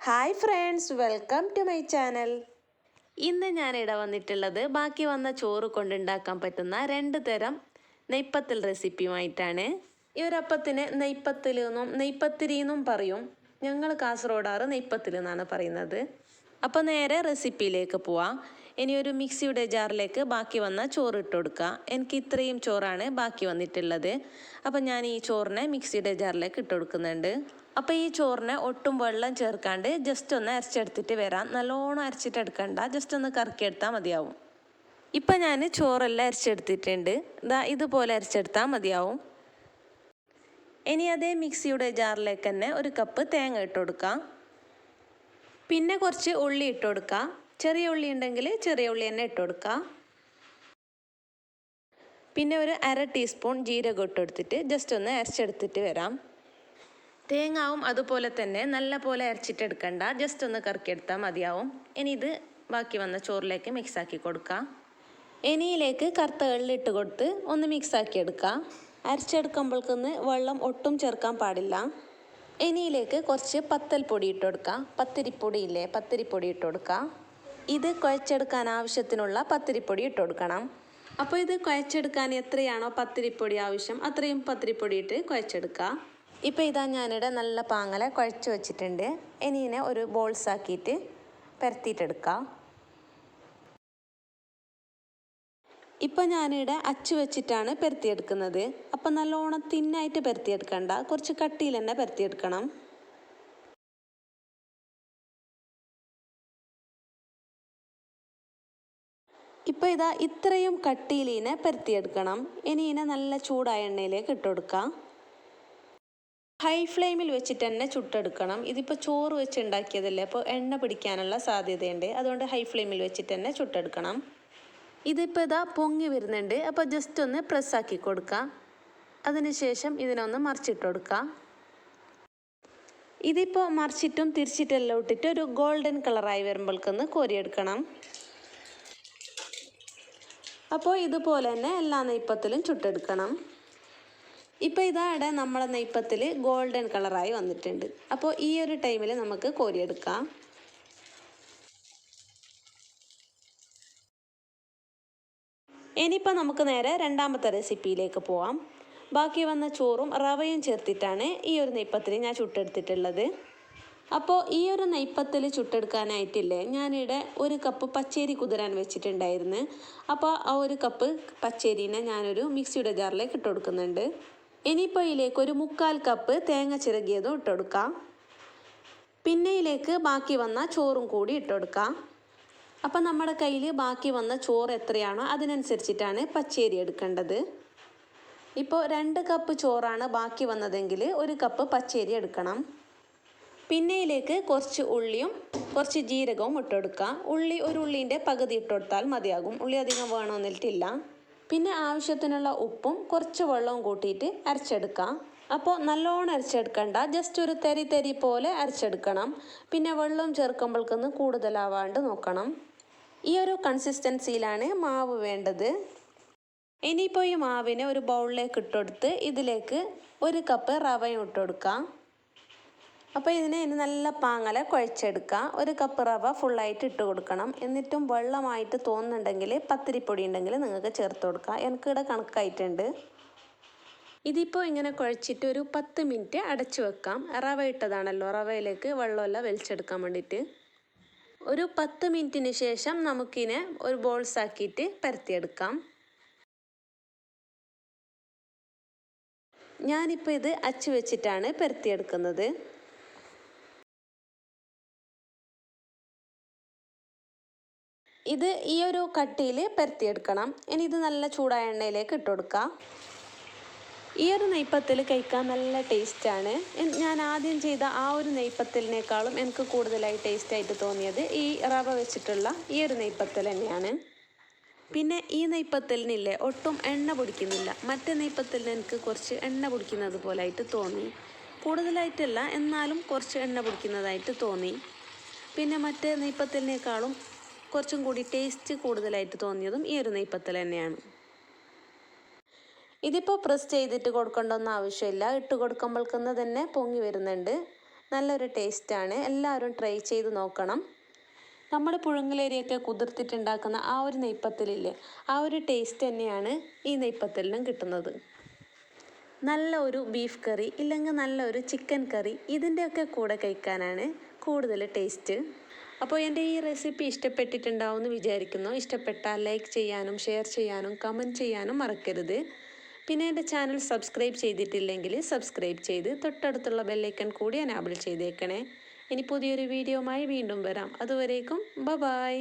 Hi friends, welcome to my channel. ഇന്ന് ഞാനിവിടെ വന്നിട്ടുള്ളത് ബാക്കി വന്ന ചോറ് കൊണ്ടുണ്ടാക്കാൻ പറ്റുന്ന 2 തരം നെയ്പ്പത്തൽ റെസിപ്പിയുമായിട്ടാണ്. ഈ ഒരു അപ്പത്തിന് നെയ്പ്പത്തൽ എന്നും നെയ്പത്തിരി എന്നും പറയും. ഞങ്ങൾ കാസർഗോഡാറ് നെയ്പ്പത്തൽ എന്നാണ് പറയുന്നത്. അപ്പോൾ നേരെ റെസിപ്പിയിലേക്ക് പോവാം. ഇനി ഒരു മിക്സിയുടെ ജാറിലേക്ക് ബാക്കി വന്ന ചോറ് ഇട്ട് കൊടുക്കുക. എനിക്ക് ഇത്രയും ചോറാണ് ബാക്കി വന്നിട്ടുള്ളത്. അപ്പോൾ ഞാൻ ഈ ചോറിനെ മിക്സിയുടെ ജാറിലേക്ക് ഇട്ട് കൊടുക്കുന്നുണ്ട്. അപ്പോൾ ഈ ചോറിനെ ഒട്ടും വെള്ളം ചേർക്കാണ്ട് ജസ്റ്റ് ഒന്ന് അരച്ചെടുത്തിട്ട് വരാം. നല്ലോണം അരച്ചിട്ടെടുക്കണ്ട, ജസ്റ്റ് ഒന്ന് കറക്കിയെടുത്താൽ മതിയാവും. ഇപ്പം ഞാൻ ചോറെല്ലാം അരച്ചെടുത്തിട്ടുണ്ട്. ഇതുപോലെ അരച്ചെടുത്താൽ മതിയാവും. ഇനി അതേ മിക്സിയുടെ ജാറിലേക്ക് തന്നെ 1 കപ്പ് തേങ്ങ ഇട്ട് കൊടുക്കാം. പിന്നെ കുറച്ച് ഉള്ളി ഇട്ട് കൊടുക്കാം. ചെറിയ ഉള്ളി ഉണ്ടെങ്കിൽ ചെറിയ ഉള്ളി തന്നെ ഇട്ട് കൊടുക്കാം. പിന്നെ ഒരു 1/2 ടീസ്പൂൺ ജീരകം ഇട്ട് കൊടുത്തിട്ട് ജസ്റ്റ് ഒന്ന് അരച്ചെടുത്തിട്ട് വരാം. തേങ്ങാവും അതുപോലെ തന്നെ നല്ല പോലെ അരച്ചിട്ടെടുക്കണ്ട, ജസ്റ്റ് ഒന്ന് കറക്കിയെടുത്താൽ മതിയാവും. ഇനി ഇത് ബാക്കി വന്ന ചോറിലേക്ക് മിക്സാക്കി കൊടുക്കാം. ഇനിയിലേക്ക് കറുത്ത എള്ളിട്ട് കൊടുത്ത് ഒന്ന് മിക്സാക്കി എടുക്കാം. അരച്ചെടുക്കുമ്പോഴേക്കൊന്ന് വെള്ളം ഒട്ടും ചേർക്കാൻ പാടില്ല. ഇനിയിലേക്ക് കുറച്ച് പത്തൽ പൊടി ഇട്ട് കൊടുക്കാം. പത്തിരിപ്പൊടി ഇല്ലേ, പത്തിരിപ്പൊടി ഇട്ട് കൊടുക്കാം. ഇത് കുഴച്ചെടുക്കാൻ ആവശ്യത്തിനുള്ള പത്തിരിപ്പൊടി ഇട്ട് കൊടുക്കണം. അപ്പോൾ ഇത് കുഴച്ചെടുക്കാൻ എത്രയാണോ പത്തിരിപ്പൊടി ആവശ്യം അത്രയും പത്തിരിപ്പൊടി ഇട്ട് കുഴച്ചെടുക്കുക. ഇപ്പോൾ ഇതാ ഞാനിവിടെ നല്ല പാങ്ങല കുഴച്ച് വെച്ചിട്ടുണ്ട്. ഇനി ഇതിനെ ഒരു ബോൾസ് ആക്കിയിട്ട് പരത്തിയിട്ടെടുക്കാം. ഇപ്പോൾ ഞാനിവിടെ അച്ച് വെച്ചിട്ടാണ് പരത്തിയെടുക്കുന്നത്. അപ്പം നല്ലോണം തിന്നായിട്ട് പരത്തിയെടുക്കണ്ട, കുറച്ച് കട്ടിയിൽ തന്നെ പരത്തിയെടുക്കണം. ഇപ്പോൾ ഇതാ ഇത്രയും കട്ടിയിൽ ഇതിനെ പരത്തിയെടുക്കണം. ഇനി ഇതിനെ നല്ല ചൂടായ എണ്ണയിലേക്ക് ഇട്ട് കൊടുക്കാം. ഹൈ ഫ്ലെയിമിൽ വെച്ചിട്ട് തന്നെ ചുട്ടെടുക്കണം. ഇതിപ്പോൾ ചോറ് വെച്ച് ഉണ്ടാക്കിയതല്ലേ, അപ്പോൾ എണ്ണ പിടിക്കാനുള്ള സാധ്യതയുണ്ട്. അതുകൊണ്ട് ഹൈ ഫ്ലെയിമിൽ വെച്ചിട്ട് തന്നെ ചുട്ടെടുക്കണം. ഇതിപ്പോൾ ഇതാ പൊങ്ങി വരുന്നുണ്ട്. അപ്പോൾ ജസ്റ്റ് ഒന്ന് പ്രസ്സാക്കി കൊടുക്കാം. അതിനുശേഷം ഇതിനൊന്ന് മറിച്ചിട്ട് കൊടുക്കാം. ഇതിപ്പോൾ മറിച്ചിട്ടും തിരിച്ചിട്ടെല്ലാം ഇട്ടിട്ട് ഒരു ഗോൾഡൻ കളറായി വരുമ്പോഴേക്കൊന്ന് കോരിയെടുക്കണം. അപ്പോൾ ഇതുപോലെ തന്നെ എല്ലാ നെയ്പ്പത്തലും ചുട്ടെടുക്കണം. ഇപ്പോൾ ഇതാടെ നമ്മളെ നെയ്പ്പത്തിൽ ഗോൾഡൻ കളറായി വന്നിട്ടുണ്ട്. അപ്പോൾ ഈ ഒരു ടൈമിൽ നമുക്ക് കോരിയെടുക്കാം. ഇനിയിപ്പോൾ നമുക്ക് നേരെ രണ്ടാമത്തെ റെസിപ്പിയിലേക്ക് പോവാം. ബാക്കി വന്ന ചോറും റവയും ചേർത്തിട്ടാണ് ഈ ഒരു നെയ്പ്പത്തിൽ ഞാൻ ചുട്ടെടുത്തിട്ടുള്ളത്. അപ്പോൾ ഈ ഒരു നെയ്പ്പത്തിൽ ചുട്ടെടുക്കാനായിട്ടില്ലേ, ഞാനിവിടെ 1 കപ്പ് പച്ചരി കുതിരാൻ വെച്ചിട്ടുണ്ടായിരുന്നു. അപ്പോൾ ആ 1 കപ്പ് പച്ചരിനെ ഞാനൊരു മിക്സിയുടെ ജാറിലേക്ക് ഇട്ട് കൊടുക്കുന്നുണ്ട്. ഇനിയിപ്പോൾ ഇതിലേക്ക് ഒരു 1/4 കപ്പ് തേങ്ങ ചിരകിയതും ഇട്ട് കൊടുക്കാം. പിന്നെ ഇതിലേക്ക് ബാക്കി വന്ന ചോറും കൂടി ഇട്ട് കൊടുക്കാം. അപ്പം നമ്മുടെ കയ്യിൽ ബാക്കി വന്ന ചോറ് എത്രയാണോ അതിനനുസരിച്ചിട്ടാണ് പച്ചരി എടുക്കേണ്ടത്. ഇപ്പോൾ 2 കപ്പ് ചോറാണ് ബാക്കി വന്നതെങ്കിൽ 1 കപ്പ് പച്ചരി എടുക്കണം. പിന്നെ ഇതിലേക്ക് കുറച്ച് ഉള്ളിയും കുറച്ച് ജീരകവും ഇട്ട് കൊടുക്കാം. ഉള്ളി ഒരു ഉള്ളീൻ്റെ പകുതി ഇട്ട് കൊടുത്താൽ മതിയാകും, ഉള്ളി അധികം വേണമെന്നിട്ടില്ല. പിന്നെ ആവശ്യത്തിനുള്ള ഉപ്പും കുറച്ച് വെള്ളവും കൂട്ടിയിട്ട് അരച്ചെടുക്കാം. അപ്പോൾ നല്ലോണം അരച്ചെടുക്കണ്ട, ജസ്റ്റ് ഒരു തരി തരി പോലെ അരച്ചെടുക്കണം. പിന്നെ വെള്ളം ചേർക്കുമ്പോഴേക്കൊന്ന് കൂടുതലാവാണ്ട് നോക്കണം. ഈ ഒരു കൺസിസ്റ്റൻസിയിലാണ് മാവ് വേണ്ടത്. ഇനിയിപ്പോൾ ഈ മാവിനെ ഒരു ബൗളിലേക്ക് ഇട്ടുകൊടുത്ത് ഇതിലേക്ക് 1 കപ്പ് റവയും ഇട്ട് കൊടുക്കാം. അപ്പോൾ ഇതിനെ നല്ല പാങ്ങല കുഴച്ചെടുക്കുക. 1 കപ്പ് റവ ഫുള്ളായിട്ട് ഇട്ട് കൊടുക്കണം. എന്നിട്ടും വെള്ളമായിട്ട് തോന്നുന്നുണ്ടെങ്കിൽ പത്തിരിപ്പൊടി ഉണ്ടെങ്കിൽ നിങ്ങൾക്ക് ചേർത്ത് കൊടുക്കുക. എനിക്കിവിടെ കണക്കായിട്ടുണ്ട്. ഇതിപ്പോൾ ഇങ്ങനെ കുഴച്ചിട്ട് ഒരു 10 മിനിറ്റ് അടച്ചു വെക്കാം. റവ ഇട്ടതാണല്ലോ, റവയിലേക്ക് വെള്ളമെല്ലാം വലിച്ചെടുക്കാൻ വേണ്ടിയിട്ട്. ഒരു 10 മിനിറ്റിന് ശേഷം നമുക്കിതിനെ ഒരു ബോൾസ് ആക്കിയിട്ട് പരത്തിയെടുക്കാം. ഞാനിപ്പോൾ ഇത് അച്ച് വെച്ചിട്ടാണ് പരത്തിയെടുക്കുന്നത്. ഇത് ഈ ഒരു കട്ടിയിൽ പരത്തിയെടുക്കണം. ഇനി ഇത് നല്ല ചൂടായ എണ്ണയിലേക്ക് ഇട്ട് കൊടുക്കാം. ഈ ഒരു നെയ്പ്പത്തിൽ കഴിക്കാൻ നല്ല ടേസ്റ്റാണ്. ഞാൻ ആദ്യം ചെയ്ത ആ ഒരു നെയ്പ്പത്തലിനേക്കാളും എനിക്ക് കൂടുതലായി ടേസ്റ്റായിട്ട് തോന്നിയത് ഈ റവ വെച്ചിട്ടുള്ള ഈ ഒരു നെയ്പ്പത്തൽ തന്നെയാണ്. പിന്നെ ഈ നെയ്പ്പത്തലിനില്ലേ ഒട്ടും എണ്ണ പൊടിക്കുന്നില്ല. മറ്റേ നെയ്പ്പത്തലിന് എനിക്ക് കുറച്ച് എണ്ണ പൊടിക്കുന്നത് പോലായിട്ട് തോന്നി. കൂടുതലായിട്ടല്ല, എന്നാലും കുറച്ച് എണ്ണ പൊടിക്കുന്നതായിട്ട് തോന്നി. പിന്നെ മറ്റേ നെയ്പ്പത്തലിനേക്കാളും കുറച്ചും കൂടി ടേസ്റ്റ് കൂടുതലായിട്ട് തോന്നിയതും ഈ ഒരു നെയ്പ്പത്തൽ തന്നെയാണ്. ഇതിപ്പോൾ പ്രസ് ചെയ്തിട്ട് കൊടുക്കേണ്ടൊന്നും ആവശ്യമില്ല. ഇട്ട് കൊടുക്കുമ്പോഴേക്കൊന്ന് തന്നെ പൊങ്ങി വരുന്നുണ്ട്. നല്ലൊരു ടേസ്റ്റാണ്. എല്ലാവരും ട്രൈ ചെയ്ത് നോക്കണം. നമ്മൾ പുഴുങ്ങലരിയൊക്കെ കുതിർത്തിട്ടുണ്ടാക്കുന്ന ആ ഒരു നെയ്പ്പത്തലില്ലേ, ആ ഒരു ടേസ്റ്റ് തന്നെയാണ് ഈ നെയ്പ്പത്തലിനും കിട്ടുന്നത്. നല്ല ഒരു ബീഫ് കറി ഇല്ലെങ്കിൽ നല്ലൊരു ചിക്കൻ കറി ഇതിൻ്റെയൊക്കെ കൂടെ കഴിക്കാനാണ് കൂടുതൽ ടേസ്റ്റ്. അപ്പോൾ എൻ്റെ ഈ റെസിപ്പി ഇഷ്ടപ്പെട്ടിട്ടുണ്ടാവും എന്ന് വിചാരിക്കുന്നു. ഇഷ്ടപ്പെട്ടാൽ ലൈക്ക് ചെയ്യാനും ഷെയർ ചെയ്യാനും കമൻറ്റ് ചെയ്യാനും മറക്കരുത്. പിന്നെ എൻ്റെ ചാനൽ സബ്സ്ക്രൈബ് ചെയ്തിട്ടില്ലെങ്കിൽ സബ്സ്ക്രൈബ് ചെയ്ത് തൊട്ടടുത്തുള്ള ബെല്ലൈക്കൺ കൂടി എനാബിൾ ചെയ്തേക്കണേ. ഇനി പുതിയൊരു വീഡിയോയുമായി വീണ്ടും വരാം. അതുവരേക്കും ബൈ.